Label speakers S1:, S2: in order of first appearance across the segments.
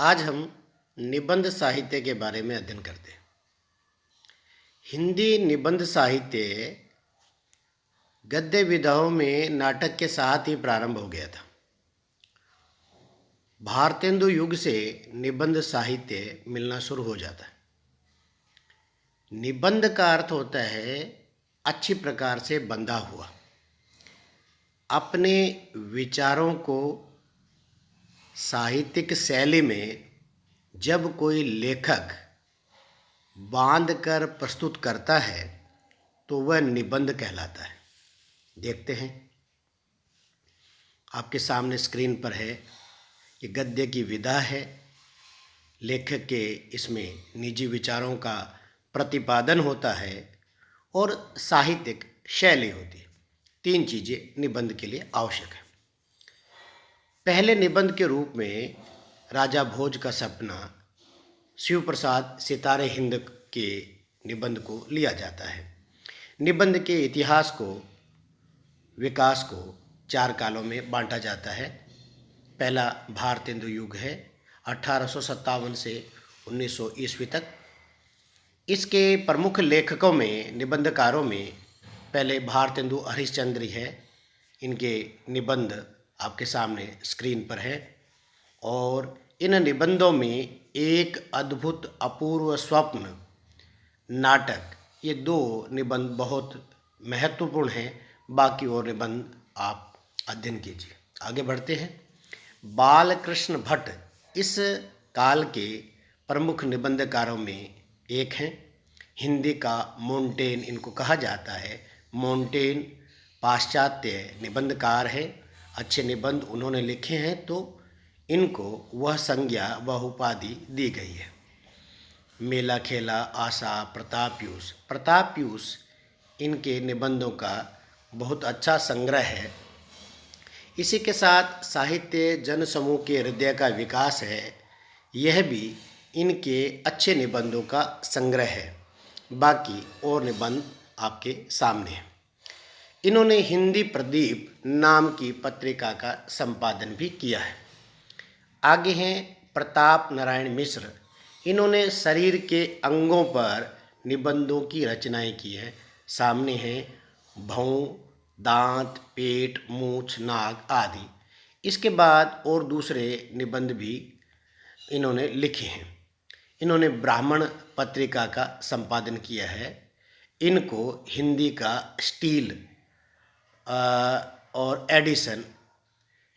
S1: आज हम निबंध साहित्य के बारे में अध्ययन करते हैं। हिंदी निबंध साहित्य गद्य विधाओं में नाटक के साथ ही प्रारंभ हो गया था। भारतेंदु युग से निबंध साहित्य मिलना शुरू हो जाता है। निबंध का अर्थ होता है अच्छी प्रकार से बंधा हुआ, अपने विचारों को साहित्यिक शैली में जब कोई लेखक बांध कर प्रस्तुत करता है तो वह निबंध कहलाता है। देखते हैं, आपके सामने स्क्रीन पर है, ये गद्य की विधा है। लेखक के इसमें निजी विचारों का प्रतिपादन होता है और साहित्यिक शैली होती है। तीन चीज़ें निबंध के लिए आवश्यक है। पहले निबंध के रूप में राजा भोज का सपना, शिव प्रसाद सितारे हिंद के निबंध को लिया जाता है। निबंध के इतिहास को, विकास को चार कालों में बांटा जाता है। पहला भारतेंदु युग है, 1857 से 1900 ईस्वी तक। इसके प्रमुख लेखकों में, निबंधकारों में पहले भारतेंदु हरिश्चंद्र है। इनके निबंध आपके सामने स्क्रीन पर है और इन निबंधों में एक अद्भुत अपूर्व स्वप्न, नाटक, ये दो निबंध बहुत महत्वपूर्ण हैं। बाकी और निबंध आप अध्ययन कीजिए। आगे बढ़ते हैं। बालकृष्ण भट्ट इस काल के प्रमुख निबंधकारों में एक हैं। हिंदी का मोंटेन इनको कहा जाता है। मोंटेन पाश्चात्य निबंधकार है। अच्छे निबंध उन्होंने लिखे हैं तो इनको वह संज्ञा, वह उपाधि दी गई है। मेला खेला, आशा, प्रतापयूस। प्रतापयूस इनके निबंधों का बहुत अच्छा संग्रह है। इसी के साथ साहित्य जन समूह के हृदय का विकास है, यह भी इनके अच्छे निबंधों का संग्रह है। बाकी और निबंध आपके सामने हैं। इन्होंने हिंदी प्रदीप नाम की पत्रिका का संपादन भी किया है। आगे हैं प्रताप नारायण मिश्र। इन्होंने शरीर के अंगों पर निबंधों की रचनाएं की हैं। सामने हैं भौं, दांत, पेट, मूछ, नाक आदि। इसके बाद और दूसरे निबंध भी इन्होंने लिखे हैं। इन्होंने ब्राह्मण पत्रिका का संपादन किया है। इनको हिंदी का स्टील और एडिशन,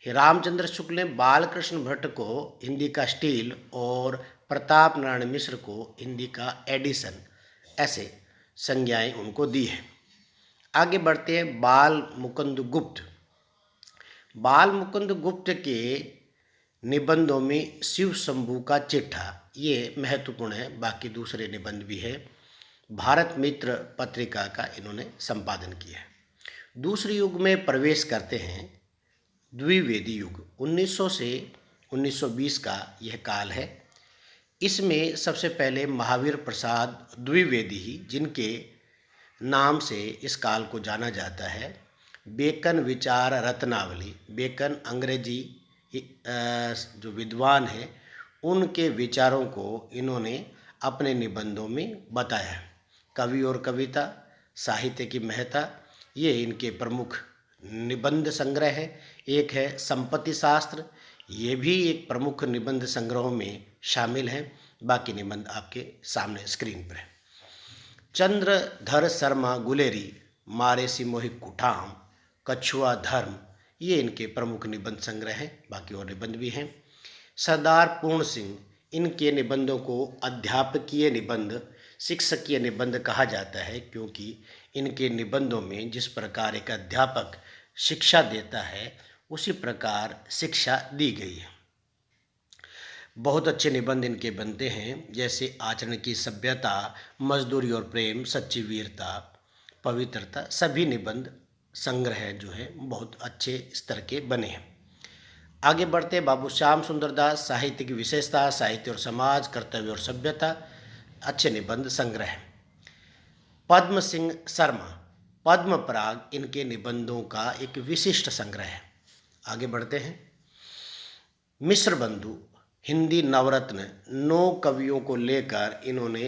S1: रामचंद्र शुक्ल ने बालकृष्ण भट्ट को हिंदी का स्टील और प्रताप नारायण मिश्र को हिंदी का एडिशन, ऐसे संज्ञाएं उनको दी है। आगे बढ़ते हैं। बाल मुकुंद गुप्त। बाल मुकुंद गुप्त के निबंधों में शिव शंभू का चिट्ठा ये महत्वपूर्ण है। बाकी दूसरे निबंध भी है। भारत मित्र पत्रिका का इन्होंने संपादन किया है। दूसरे युग में प्रवेश करते हैं। द्विवेदी युग 1900 से 1920 का यह काल है। इसमें सबसे पहले महावीर प्रसाद द्विवेदी ही, जिनके नाम से इस काल को जाना जाता है, बेकन विचार रत्नावली, बेकन अंग्रेजी जो विद्वान हैं उनके विचारों को इन्होंने अपने निबंधों में बताया। कवि और कविता, साहित्य की महत्ता, ये इनके प्रमुख निबंध संग्रह है। एक है संपत्ति शास्त्र, ये भी एक प्रमुख निबंध संग्रहों में शामिल है। बाकी निबंध आपके सामने स्क्रीन पर है। चंद्रधर शर्मा गुलेरी, मारे सी मोहि कुठाम, कछुआ धर्म, ये इनके प्रमुख निबंध संग्रह हैं। बाकी और निबंध भी हैं। सरदार पूर्ण सिंह, इनके निबंधों को अध्यापकीय निबंध, शिक्षकीय निबंध कहा जाता है, क्योंकि इनके निबंधों में जिस प्रकार एक अध्यापक शिक्षा देता है उसी प्रकार शिक्षा दी गई है। बहुत अच्छे निबंध इनके बनते हैं, जैसे आचरण की सभ्यता, मजदूरी और प्रेम, सच्ची वीरता, पवित्रता, सभी निबंध संग्रह जो है बहुत अच्छे स्तर के बने हैं। आगे बढ़ते बाबू श्याम सुंदर दास, साहित्य की विशेषता, साहित्य और समाज, कर्तव्य और सभ्यता, अच्छे निबंध संग्रह है। पद्म सिंह शर्मा, पद्म पराग, इनके निबंधों का एक विशिष्ट संग्रह है। आगे बढ़ते हैं। मिश्र बंधु, हिंदी नवरत्न 9 कवियों को लेकर इन्होंने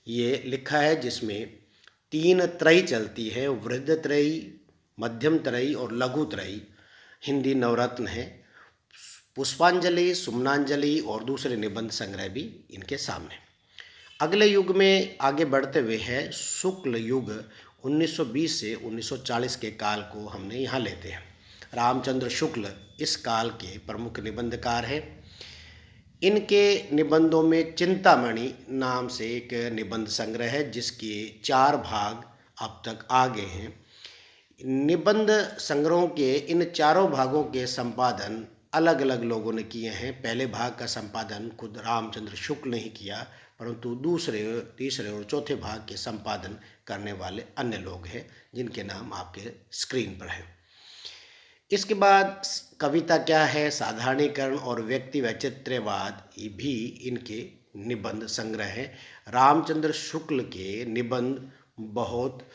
S1: ये लिखा है, जिसमें 3 त्रयी चलती है, वृद्ध त्रयी, मध्यम त्रयी और लघु त्रयी हिंदी नवरत्न है। पुष्पांजलि, सुमनांजलि और दूसरे निबंध संग्रह भी इनके सामने। अगले युग में आगे बढ़ते हुए है शुक्ल युग, 1920 से 1940 के काल को हमने यहाँ लेते हैं। रामचंद्र शुक्ल इस काल के प्रमुख निबंधकार हैं। इनके निबंधों में चिंतामणि नाम से एक निबंध संग्रह है, जिसके 4 भाग अब तक आ गए हैं। निबंध संग्रहों के इन चारों भागों के संपादन अलग अलग लोगों ने किए हैं। पहले भाग का संपादन खुद रामचंद्र शुक्ल ने ही किया, परंतु दूसरे, तीसरे और चौथे भाग के संपादन करने वाले अन्य लोग हैं, जिनके नाम आपके स्क्रीन पर है। इसके बाद कविता क्या है, साधारणीकरण और व्यक्ति वैचित्र्यवाद, ये भी इनके निबंध संग्रह हैं। रामचंद्र शुक्ल के निबंध बहुत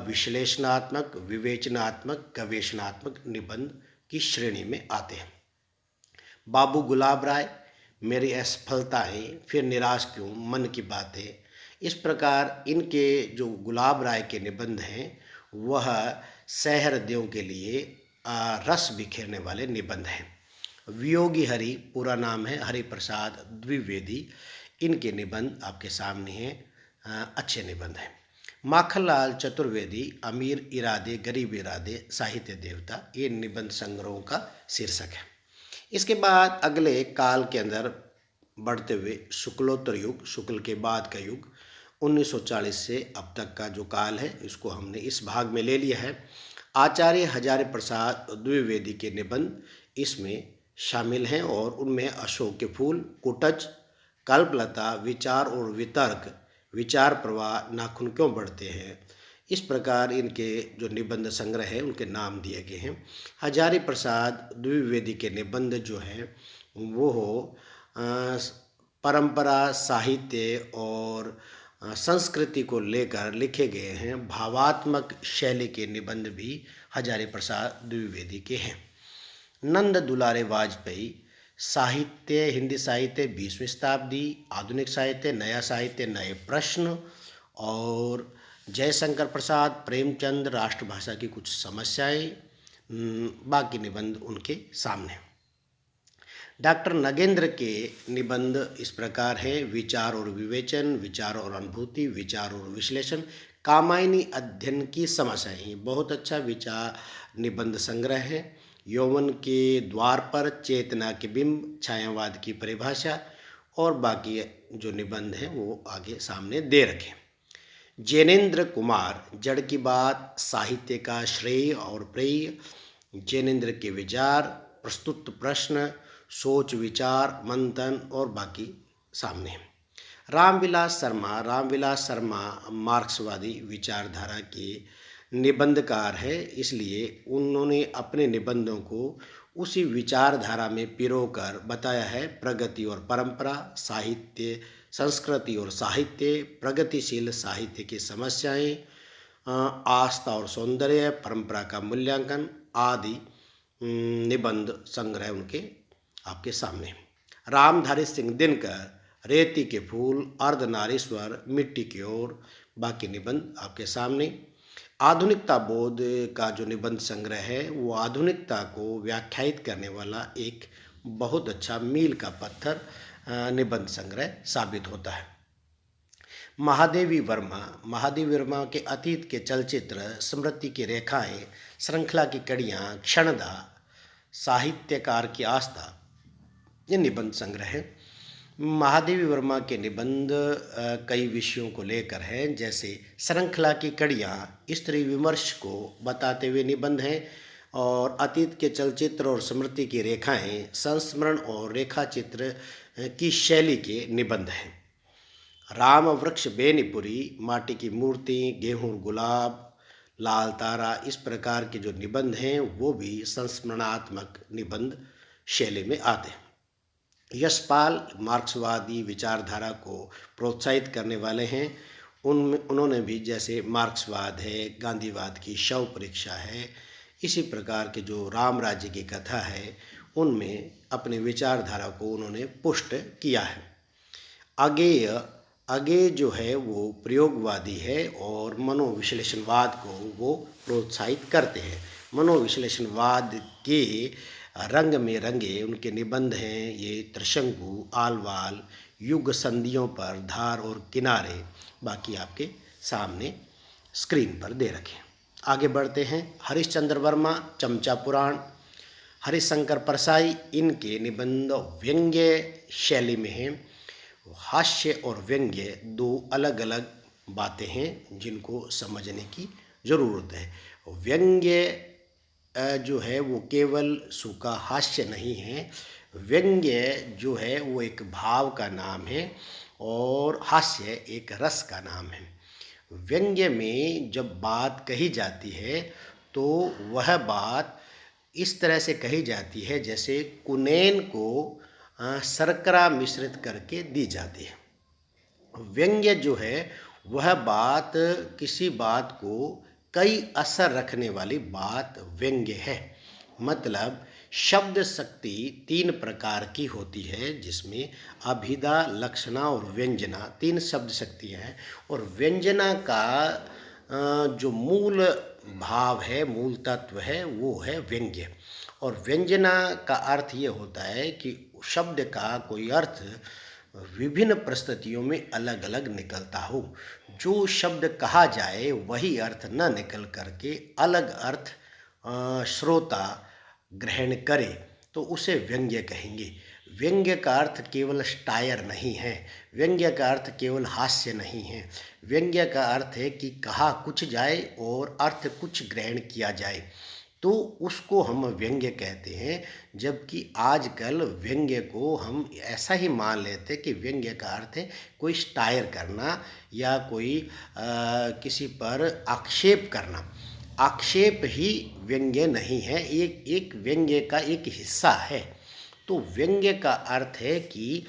S1: विश्लेषणात्मक, विवेचनात्मक, गवेषणात्मक निबंध की श्रेणी में आते हैं। बाबू गुलाब राय, मेरी असफलताएं, फिर निराश क्यों, मन की बातें, इस प्रकार इनके जो गुलाब राय के निबंध हैं वह सहृदयों के लिए रस बिखेरने वाले निबंध हैं। वियोगी हरि, पूरा नाम है हरिप्रसाद द्विवेदी, इनके निबंध आपके सामने हैं, अच्छे निबंध हैं। माखनलाल चतुर्वेदी, अमीर इरादे गरीब इरादे, साहित्य देवता, ये निबंध संग्रहों का शीर्षक है। इसके बाद अगले काल के अंदर बढ़ते हुए शुक्लोत्तर युग, शुक्ल के बाद का युग, 1940 से अब तक का जो काल है, इसको हमने इस भाग में ले लिया है। आचार्य हजारे प्रसाद द्विवेदी के निबंध इसमें शामिल हैं और उनमें अशोक के फूल, कुटज, कल्पलता, विचार और वितर्क, विचार प्रवाह, नाखून क्यों बढ़ते हैं, इस प्रकार इनके जो निबंध संग्रह है उनके नाम दिए गए हैं। हजारी प्रसाद द्विवेदी के निबंध जो हैं वो परंपरा, साहित्य और संस्कृति को लेकर लिखे गए हैं। भावात्मक शैली के निबंध भी हजारी प्रसाद द्विवेदी के हैं। नंद दुलारे वाजपेयी, साहित्य, हिंदी साहित्य 20वीं शताब्दी, आधुनिक साहित्य, नया साहित्य, नए प्रश्न, और जयशंकर प्रसाद, प्रेमचंद, राष्ट्रभाषा की कुछ समस्याएं, बाकी निबंध उनके सामने। डॉक्टर नगेंद्र के निबंध इस प्रकार है, विचार और विवेचन, विचार और अनुभूति, विचार और विश्लेषण, कामायनी अध्ययन की समस्याएं, बहुत अच्छा विचार निबंध संग्रह है। यौवन के द्वार पर, चेतना के बिंब, छायावाद की परिभाषा, और बाकी जो निबंध हैं वो आगे सामने दे रखे। जैनेन्द्र कुमार, जड़ की बात, साहित्य का श्रेय और प्रेय, जैनेन्द्र के विचार, प्रस्तुत प्रश्न, सोच विचार, मंथन, और बाकी सामने हैं। रामविलास शर्मा मार्क्सवादी विचारधारा के निबंधकार है, इसलिए उन्होंने अपने निबंधों को उसी विचारधारा में पिरोकर बताया है। प्रगति और परंपरा, साहित्य, संस्कृति और साहित्य, प्रगतिशील साहित्य की समस्याएं, आस्था और सौंदर्य, परंपरा का मूल्यांकन आदि निबंध संग्रह उनके आपके सामने। रामधारी सिंह दिनकर, रेती के फूल, अर्धनारीश्वर, मिट्टी की ओर, बाकी निबंध आपके सामने। आधुनिकता बोध का जो निबंध संग्रह है वो आधुनिकता को व्याख्यायित करने वाला एक बहुत अच्छा मील का पत्थर निबंध संग्रह साबित होता है। महादेवी वर्मा के अतीत के चलचित्र, स्मृति की रेखाएं, श्रृंखला की कड़ियाँ, क्षणदा, साहित्यकार की आस्था, ये निबंध संग्रह है। महादेवी वर्मा के निबंध कई विषयों को लेकर हैं, जैसे श्रृंखला की कड़ियाँ स्त्री विमर्श को बताते हुए निबंध हैं, और अतीत के चलचित्र और स्मृति की रेखाएं संस्मरण और रेखाचित्र की शैली के निबंध हैं। राम वृक्ष बेनीपुरी, माटी की मूर्ति, गेहूँ गुलाब, लाल तारा, इस प्रकार के जो निबंध हैं वो भी संस्मरणात्मक निबंध शैली में आते हैं। यशपाल मार्क्सवादी विचारधारा को प्रोत्साहित करने वाले हैं। उन्होंने भी जैसे मार्क्सवाद है, गांधीवाद की शव परीक्षा है, इसी प्रकार के जो राम राज्य की कथा है उनमें अपने विचारधारा को उन्होंने पुष्ट किया है। अगेय अगेय जो है वो प्रयोगवादी है और मनोविश्लेषणवाद को वो प्रोत्साहित करते हैं। मनोविश्लेषणवाद के रंग में रंगे उनके निबंध हैं ये त्रिशंकु, आलवाल, युग संधियों पर धार और किनारे, बाकी आपके सामने स्क्रीन पर दे रखे। आगे बढ़ते हैं। हरिश्चंद्र वर्मा, चमचा पुराण, हरिशंकर परसाई, इनके निबंध व्यंग्य शैली में हैं। हास्य और व्यंग्य दो अलग अलग बातें हैं जिनको समझने की ज़रूरत है। व्यंग्य जो है वो केवल सूखा हास्य नहीं है, व्यंग्य जो है वो एक भाव का नाम है और हास्य एक रस का नाम है। व्यंग्य में जब बात कही जाती है तो वह बात इस तरह से कही जाती है जैसे कुनैन को शर्करा मिश्रित करके दी जाती है। व्यंग्य जो है वह बात किसी बात को कई असर रखने वाली बात व्यंग्य है। मतलब शब्द शक्ति तीन प्रकार की होती है जिसमें अभिधा, लक्षणा और व्यंजना तीन शब्द शक्तियाँ हैं और व्यंजना का जो मूल भाव है, मूल तत्व है वो है व्यंग्य। और व्यंजना का अर्थ ये होता है कि शब्द का कोई अर्थ विभिन्न परिस्थितियों में अलग अलग निकलता हो। जो शब्द कहा जाए वही अर्थ न निकल करके अलग अर्थ श्रोता ग्रहण करे तो उसे व्यंग्य कहेंगे। व्यंग्य का अर्थ केवल स्टायर नहीं है, व्यंग्य का अर्थ केवल हास्य नहीं है। व्यंग्य का अर्थ है कि कहा कुछ जाए और अर्थ कुछ ग्रहण किया जाए तो उसको हम व्यंग्य कहते हैं। जबकि आजकल व्यंग्य को हम ऐसा ही मान लेते कि व्यंग्य का अर्थ है कोई स्टायर करना या कोई किसी पर आक्षेप करना। आक्षेप ही व्यंग्य नहीं है, एक व्यंग्य का एक हिस्सा है। तो व्यंग्य का अर्थ है कि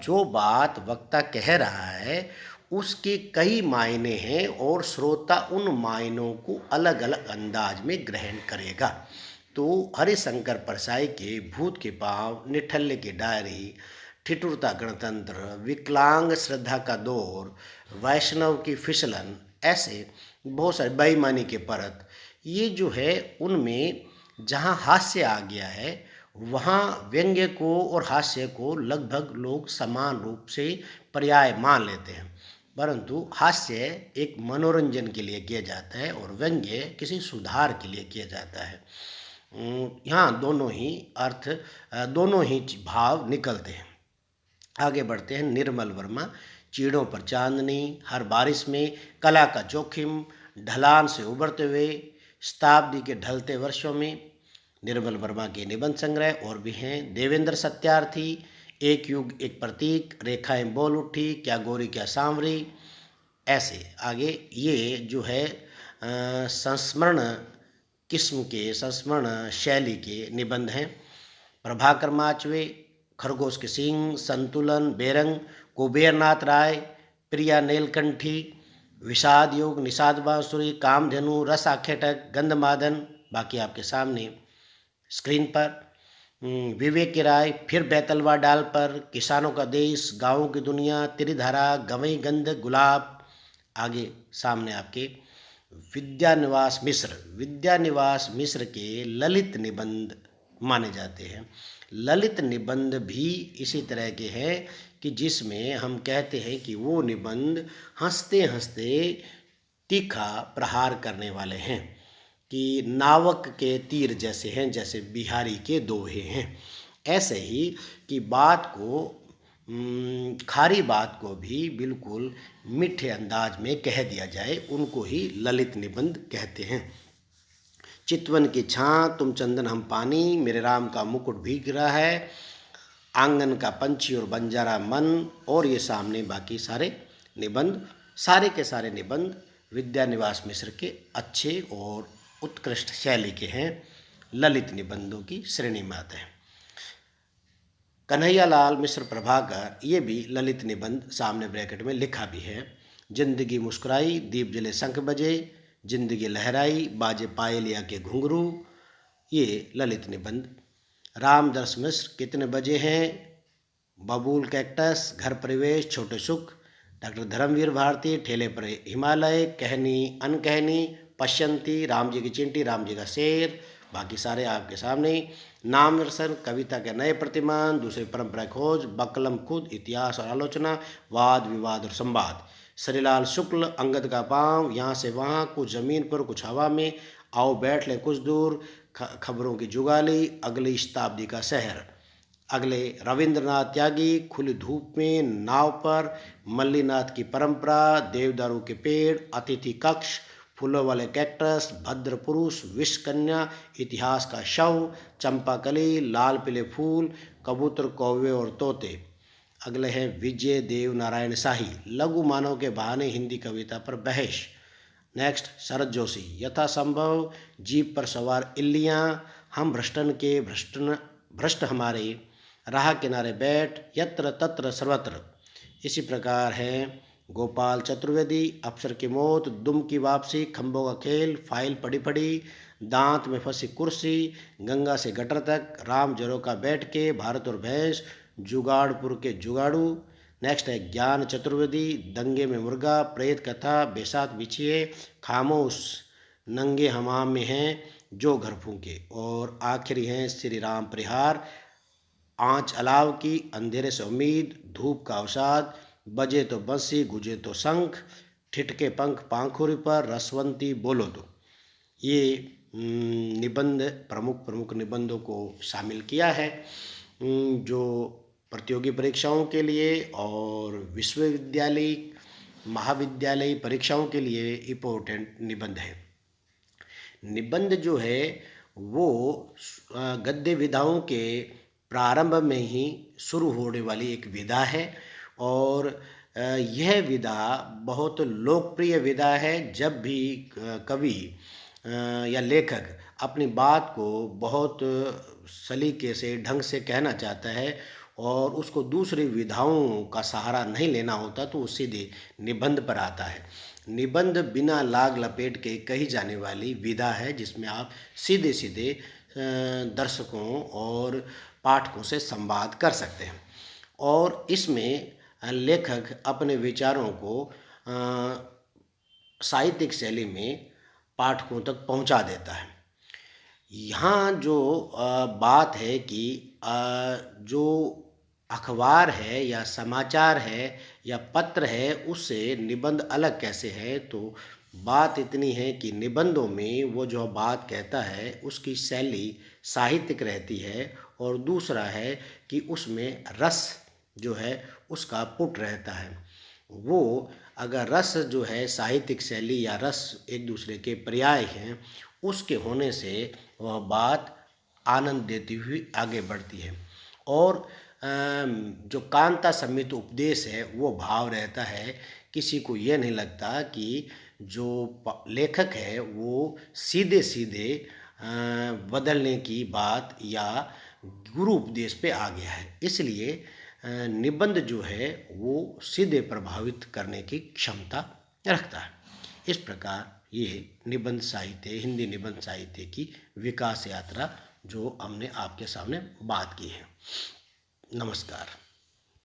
S1: जो बात वक्ता कह रहा है उसके कई मायने हैं और श्रोता उन मायनों को अलग अलग अंदाज में ग्रहण करेगा। तो हरिशंकर परसाई के भूत के पाँव, निठल्ले की डायरी, ठिठुरता गणतंत्र, विकलांग श्रद्धा का दौर, वैष्णव की फिसलन, ऐसे बहुत सारे, बेईमानी के परत, ये जो है उनमें जहाँ हास्य आ गया है वहाँ व्यंग्य को और हास्य को लगभग लोग समान रूप से पर्याय मान लेते हैं। परंतु हास्य एक मनोरंजन के लिए किया जाता है और व्यंग्य किसी सुधार के लिए किया जाता है। यहाँ दोनों ही अर्थ, दोनों ही भाव निकलते हैं। आगे बढ़ते हैं। निर्मल वर्मा, चीड़ों पर चांदनी, हर बारिश में, कला का जोखिम, ढलान से उबरते हुए, शताब्दी के ढलते वर्षों में, निर्मल वर्मा के निबंध संग्रह और भी हैं। देवेंद्र सत्यार्थी, एक युग एक प्रतीक, रेखाएं बोल उठी, क्या गोरी क्या सांवरी, ऐसे आगे ये जो है संस्मरण किस्म के, संस्मरण शैली के निबंध हैं। प्रभाकर माचवे, खरगोश के सिंह, संतुलन, बेरंग, कुबेरनाथ राय, प्रिया नीलकंठी, विषाद योग, निषाद बांसुरी, कामधेनु, रस आखेटक, गंधमादन, बाकी आपके सामने स्क्रीन पर। विवेक की राय, फिर बैतलवा डाल पर, किसानों का देश, गाँवों की दुनिया, त्रिधारा, गवई गंध, गुलाब, आगे सामने आपके विद्यानिवास मिश्र के ललित निबंध माने जाते हैं। ललित निबंध भी इसी तरह के हैं कि जिसमें हम कहते हैं कि वो निबंध हंसते हंसते तीखा प्रहार करने वाले हैं, कि नावक के तीर जैसे हैं, जैसे बिहारी के दोहे हैं। ऐसे ही कि बात को, खारी बात को भी बिल्कुल मीठे अंदाज में कह दिया जाए, उनको ही ललित निबंध कहते हैं। चितवन की छां, तुम चंदन हम पानी, मेरे राम का मुकुट भीग रहा है, आंगन का पंछी और बंजारा मन, और ये सामने बाकी सारे निबंध, सारे के सारे निबंध विद्यानिवास मिश्र के अच्छे और उत्कृष्ट शैली के हैं, ललित निबंधों की श्रेणी में आते हैं। कन्हैयालाल मिश्र प्रभाकर, ये भी ललित निबंध सामने ब्रैकेट में लिखा भी है। जिंदगी मुस्कुराई, दीप जले शंख बजे, जिंदगी लहराई, बाजे पायलिया के घुंघरू, ये ललित निबंध। रामदास मिश्र, कितने बजे हैं, बबूल कैक्टस, घर प्रवेश, छोटे सुख, डॉक्टर धर्मवीर भारती, ठेले पर हिमालय, कहनी अनकहनी, पश्यंती, राम जी की चिंटी, राम जी का शेर, बाकी सारे आपके सामने। नाम रसन, कविता के नए प्रतिमान, दूसरी परंपरा खोज, बकलम खुद, इतिहास और आलोचना, वाद विवाद और संवाद। श्रीलाल शुक्ल, अंगद का पाँव, यहाँ से वहाँ, कुछ जमीन पर कुछ हवा में, आओ बैठ लें कुछ दूर, खबरों की जुगाली, अगली शताब्दी का शहर। अगले रविंद्रनाथ त्यागी, खुली धूप में, नाव पर, मल्लीनाथ की परंपरा, देवदारू के पेड़, अतिथि कक्ष, फूलों वाले कैक्टस, भद्र पुरुष, विष कन्या, इतिहास का शव, चंपाकली, लाल पीले फूल, कबूतर कौवे और तोते। अगले हैं विजय देव नारायण शाही, लघु मानव के बहाने हिंदी कविता पर बहस। नेक्स्ट शरद जोशी, यथासंभव, जीप पर सवार इल्लियाँ, हम भ्रष्टन के भ्रष्ट हमारे, राह किनारे बैठ, यत्र तत्र सर्वत्र। इसी प्रकार हैं गोपाल चतुर्वेदी, अफसर की मौत, दुम की वापसी, खंभों का खेल, फाइल पड़ी पड़ी, दांत में फंसी कुर्सी, गंगा से गटर तक, राम जरो का बैठ के, भारत और भैंस, जुगाड़पुर के जुगाड़ू। नेक्स्ट है ज्ञान चतुर्वेदी, दंगे में मुर्गा, प्रेत कथा, बेसात बिछिए, खामोश, नंगे हमाम में हैं जो घर फूंके। और आखिरी हैं श्री राम परिहार, आँच अलाव की, अंधेरे से उम्मीद, धूप का अवसाद, बजे तो बंसी गुजे तो शंख, ठिठके पंख पांखुरी पर, रसवंती बोलो तो। ये निबंध प्रमुख निबंधों को शामिल किया है जो प्रतियोगी परीक्षाओं के लिए और विश्वविद्यालय महाविद्यालय परीक्षाओं के लिए इम्पोर्टेंट निबंध है। निबंध जो है वो गद्य विधाओं के प्रारंभ में ही शुरू होने वाली एक विधा है और यह विधा बहुत लोकप्रिय विधा है। जब भी कवि या लेखक अपनी बात को बहुत सलीके से ढंग से कहना चाहता है और उसको दूसरी विधाओं का सहारा नहीं लेना होता तो वो सीधे निबंध पर आता है। निबंध बिना लाग लपेट के कही जाने वाली विधा है जिसमें आप सीधे सीधे दर्शकों और पाठकों से संवाद कर सकते हैं और इसमें लेखक अपने विचारों को साहित्यिक शैली में पाठकों तक पहुंचा देता है। यहाँ जो बात है कि जो अखबार है या समाचार है या पत्र है उससे निबंध अलग कैसे है, तो बात इतनी है कि निबंधों में वो जो बात कहता है उसकी शैली साहित्यिक रहती है और दूसरा है कि उसमें रस जो है उसका पुट रहता है। वो अगर रस जो है साहित्यिक शैली या रस एक दूसरे के पर्याय हैं उसके होने से वह बात आनंद देती हुई आगे बढ़ती है और जो कांता समित उपदेश है वो भाव रहता है। किसी को यह नहीं लगता कि जो लेखक है वो सीधे सीधे बदलने की बात या गुरु उपदेश पे आ गया है, इसलिए निबंध जो है वो सीधे प्रभावित करने की क्षमता रखता है। इस प्रकार ये निबंध साहित्य, हिंदी निबंध साहित्य की विकास यात्रा जो हमने आपके सामने बात की है। नमस्कार।